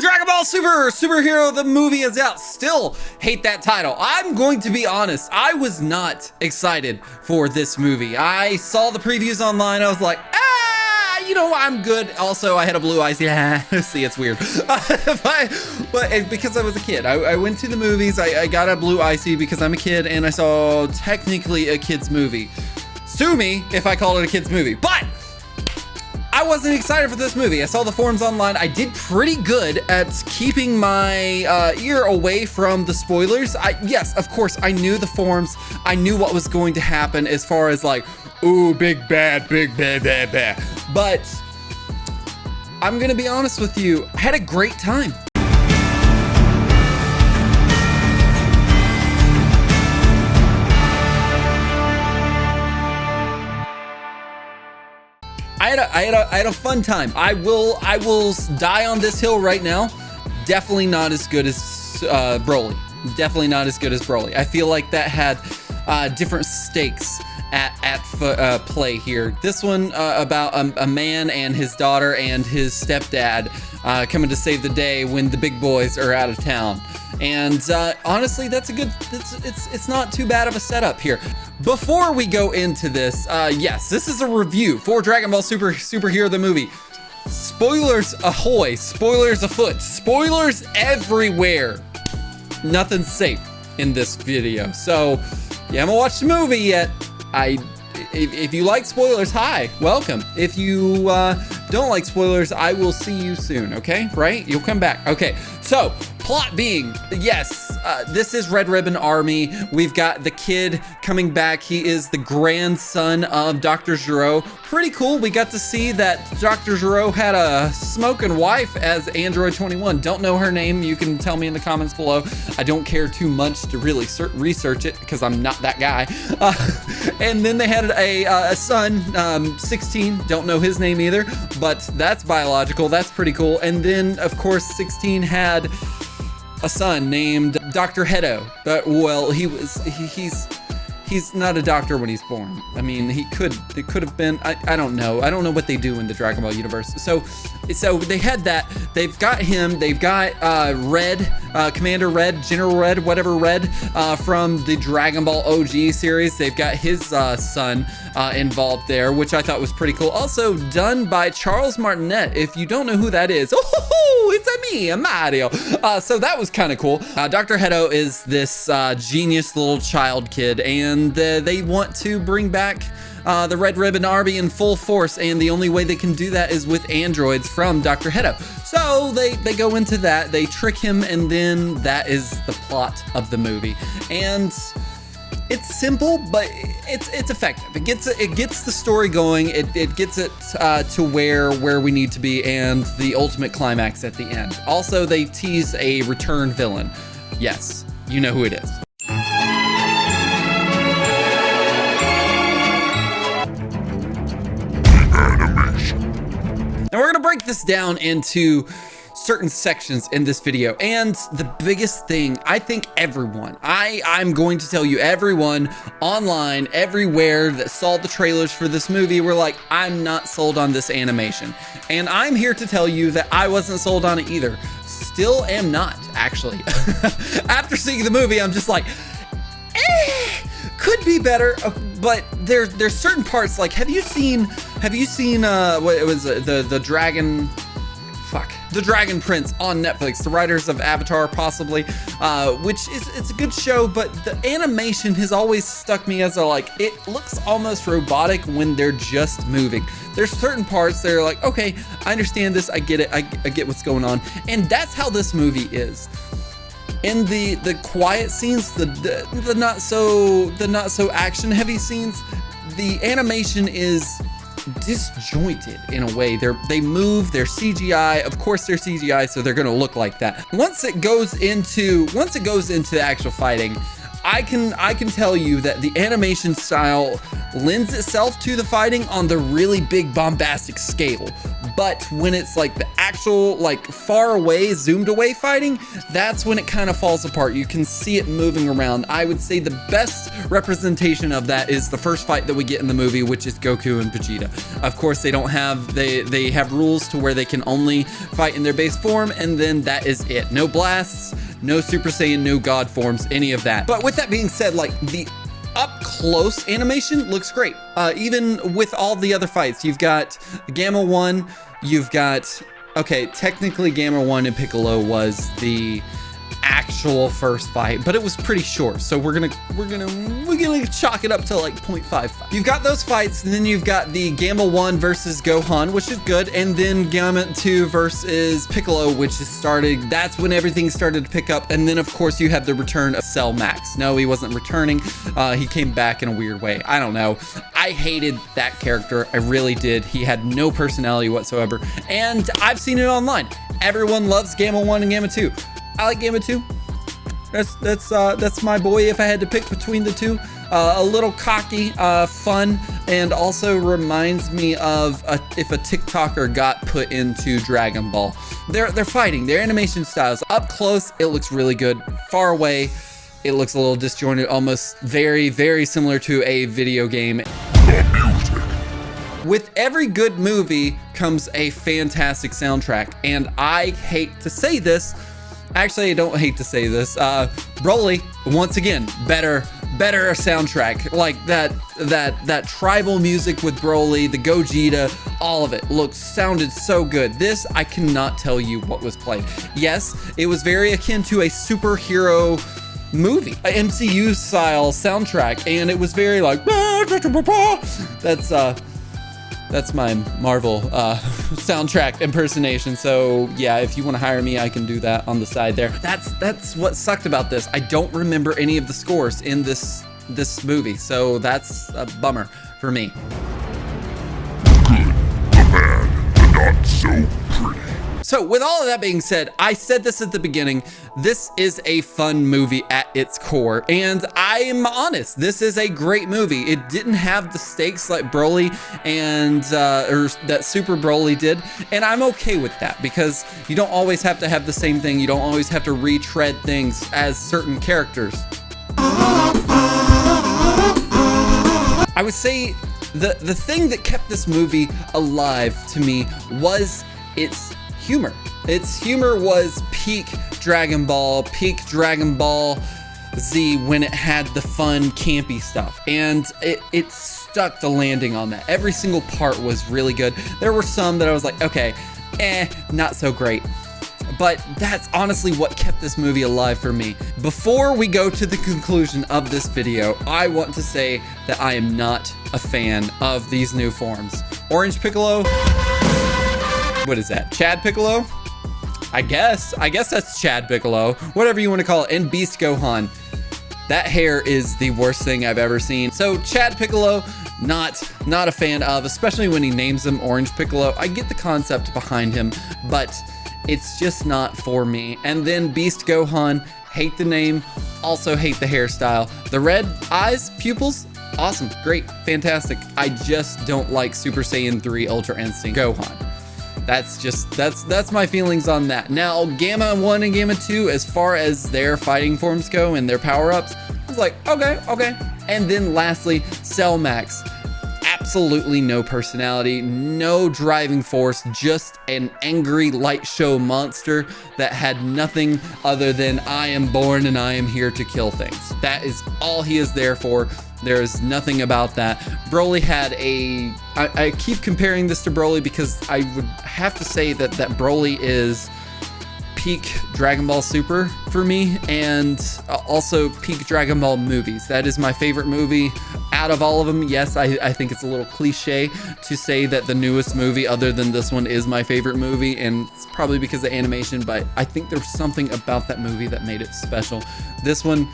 Dragonball Super! Superhero the movie is out. Still hate that title. I'm going to be honest, I was not excited for this movie. I saw the previews online, I was like, you know, I'm good. Also, I had a blue eye. Yeah, see, it's weird. but because I was a kid, I went to the movies. I got a blue icy because I'm a kid and I saw technically a kid's movie. Sue me if I call it a kid's movie, but I wasn't excited for this movie. I saw the forums online. I did pretty good at keeping my ear away from the spoilers. Yes, of course, I knew the forums. I knew what was going to happen as far as like, ooh, big bad, bad. But I'm gonna be honest with you, I had a great time. I had a fun time. I will die on this hill right now. Definitely not as good as Broly. Definitely not as good as Broly. I feel like that had different stakes at play here. This one about a man and his daughter and his stepdad coming to save the day when the big boys are out of town. And honestly, that's a good, it's not too bad of a setup here. Before we go into this, yes, this is a review for Dragon Ball Super Superhero the movie. Spoilers ahoy, spoilers afoot, spoilers everywhere. Nothing's safe in this video. So you haven't watched the movie yet. If you like spoilers, hi, welcome. If you don't like spoilers, I will see you soon, okay? Right? You'll come back. Okay, so plot being, yes, this is Red Ribbon Army. We've got the kid coming back. He is the grandson of Dr. Gero. Pretty cool. We got to see that Dr. Gero had a smoking wife as Android 21. Don't know her name. You can tell me in the comments below. I don't care too much to really research it because I'm not that guy. And then they had a son, 16. Don't know his name either, but that's biological. That's pretty cool. And then, of course, 16 had a son named Dr. Hedo. But well, he's not a doctor when he's born. I mean, it could have been, I don't know. I don't know what they do in the Dragon Ball universe. So they had that. They've got him. They've got Red, Commander Red, General Red, whatever Red, from the Dragon Ball OG series. They've got his son involved there, which I thought was pretty cool. Also done by Charles Martinet. If you don't know who that is, it's me, Mario. So that was kind of cool. Dr. Hedo is this genius little child kid, and they want to bring back the Red Ribbon Army in full force, and the only way they can do that is with androids from Dr. Hedo. So they go into that, they trick him, and then that is the plot of the movie. And it's simple, but it's effective. It gets the story going. It gets it to where we need to be, and the ultimate climax at the end. Also, they tease a return villain. Yes, you know who it is. Now we're gonna break this down into certain sections in this video, and the biggest thing, I think everyone, I'm going to tell you, everyone online, everywhere that saw the trailers for this movie were like, I'm not sold on this animation. And I'm here to tell you that I wasn't sold on it either. Still am not, actually. After seeing the movie, I'm just like, could be better, but there's certain parts, like, have you seen what it was, the Dragon Prince on Netflix, the writers of Avatar, possibly, which it's a good show, but the animation has always stuck me as it looks almost robotic when they're just moving. There's certain parts that are like, okay, I understand this, I get it, I get what's going on, and that's how this movie is. In the quiet scenes, the not so action heavy scenes, the animation is disjointed in a way. They move, they're CGI. Of course they're CGI, so they're gonna look like that. Once it goes into the actual fighting, I can tell you that the animation style lends itself to the fighting on the really big bombastic scale. but when it's like the actual like far away, zoomed away fighting, that's when it kind of falls apart. You can see it moving around. I would say the best representation of that is the first fight that we get in the movie, which is Goku and Vegeta. Of course, they don't have, they have rules to where they can only fight in their base form, and then that is it. No blasts, no Super Saiyan, no God forms, any of that. But with that being said, like the up close animation looks great. Even with all the other fights, you've got Gamma 1, you've got, okay, technically Gamma 1 and Piccolo was the actual first fight, but it was pretty short, so we're gonna chalk it up to like 0.5. You've got those fights, and then you've got the Gamma 1 versus Gohan, which is good, and then Gamma 2 versus Piccolo, which is started. That's when everything started to pick up, and then of course you have the return of Cell Max. No, he wasn't returning. He came back in a weird way. I don't know. I hated that character. I really did. He had no personality whatsoever, and I've seen it online. Everyone loves Gamma 1 and Gamma 2. I like Gamma 2. That's my boy if I had to pick between the two. A little cocky, fun, and also reminds me of if a TikToker got put into Dragon Ball. They're fighting, their animation styles. Up close, it looks really good. Far away, it looks a little disjointed, almost very, very similar to a video game. With every good movie comes a fantastic soundtrack, and I hate to say this, actually, I don't hate to say this. Broly, once again, better soundtrack. Like that tribal music with Broly, the Gogeta, all of it sounded so good. This, I cannot tell you what was played. Yes, it was very akin to a superhero movie, an MCU style soundtrack, and it was very like, that's my Marvel soundtrack impersonation. So yeah, if you want to hire me, I can do that on the side there. That's what sucked about this. I don't remember any of the scores in this movie, so that's a bummer for me. The bad, the not so pretty. So with all of that being said, I said this at the beginning, this is a fun movie at its core, and I'm honest, this is a great movie. It didn't have the stakes like Broly and or that Super Broly did, and I'm okay with that because you don't always have to have the same thing. You don't always have to retread things as certain characters. I would say the thing that kept this movie alive to me was its humor. Its humor was peak Dragon Ball Z when it had the fun, campy stuff. And it stuck the landing on that. Every single part was really good. There were some that I was like, okay, not so great. But that's honestly what kept this movie alive for me. Before we go to the conclusion of this video, I want to say that I am not a fan of these new forms. Orange Piccolo, what is that? Chad Piccolo? I guess that's Chad Piccolo, whatever you want to call it. And Beast Gohan. That hair is the worst thing I've ever seen. So Chad Piccolo, not a fan of, especially when he names him Orange Piccolo. I get the concept behind him, but it's just not for me. And then Beast Gohan, hate the name, also hate the hairstyle. The red eyes, pupils, awesome, great, fantastic. I just don't like Super Saiyan 3 Ultra Instinct Gohan. That's my feelings on that. Now, Gamma 1 and Gamma 2, as far as their fighting forms go and their power-ups, I was like, okay. And then lastly, Cell Max. Absolutely no personality, no driving force, just an angry light show monster that had nothing other than I am born and I am here to kill things. That is all he is there for. There is nothing about that. Broly had I keep comparing this to Broly because I would have to say that Broly is peak Dragon Ball Super for me, and also peak Dragon Ball movies. That is my favorite movie out of all of them. Yes, I think it's a little cliche to say that the newest movie other than this one is my favorite movie, and it's probably because of animation, but I think there's something about that movie that made it special. This one,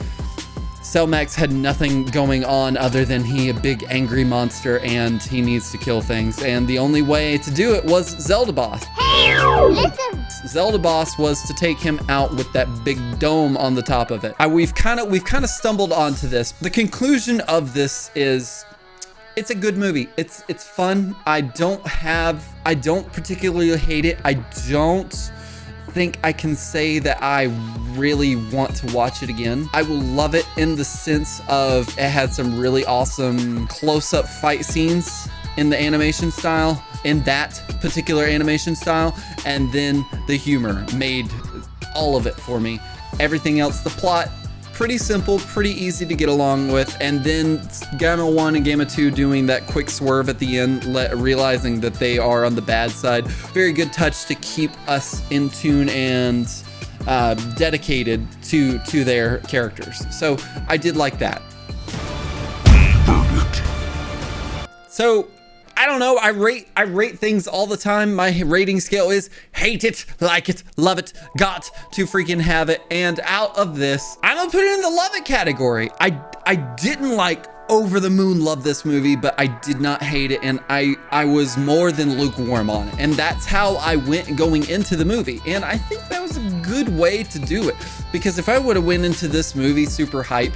Cell Max had nothing going on other than he a big angry monster and he needs to kill things, and the only way to do it was Zelda Boss. Hey, listen. Zelda Boss was to take him out with that big dome on the top of it. We've kind of stumbled onto this. The conclusion of this is it's a good movie. It's fun. I don't particularly hate it. I don't think I can say that I really want to watch it again. I will love it in the sense of it had some really awesome close-up fight scenes in the animation style, in that particular animation style, and then the humor made all of it for me. Everything else, the plot, pretty simple, pretty easy to get along with, and then Gamma 1 and Gamma 2 doing that quick swerve at the end, realizing that they are on the bad side. Very good touch to keep us in tune and dedicated to their characters. So I did like that. So I don't know, I rate things all the time. My rating scale is hate it, like it, love it, got to freaking have it. And out of this, I'm gonna put it in the love it category. I didn't like over the moon love this movie, but I did not hate it, and I was more than lukewarm on it. And that's how I went going into the movie. And I think that was a good way to do it, because if I would have went into this movie super hype,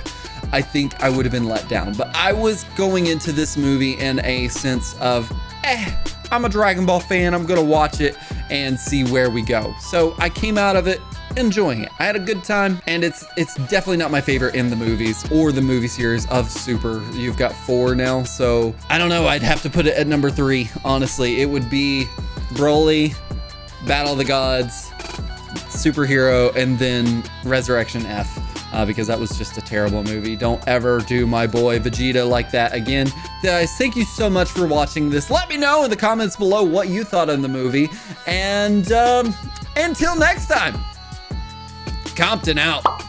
I think I would have been let down. But I was going into this movie in a sense of, I'm a Dragon Ball fan, I'm gonna watch it and see where we go. So I came out of it enjoying it. I had a good time, and it's definitely not my favorite in the movies or the movie series of Super. You've got 4 now, so I don't know, I'd have to put it at number 3, honestly. It would be Broly, Battle of the Gods, Superhero, and then Resurrection F. Because that was just a terrible movie. Don't ever do my boy Vegeta like that again. Guys, thank you so much for watching this. Let me know in the comments below what you thought of the movie. And until next time, Compton out.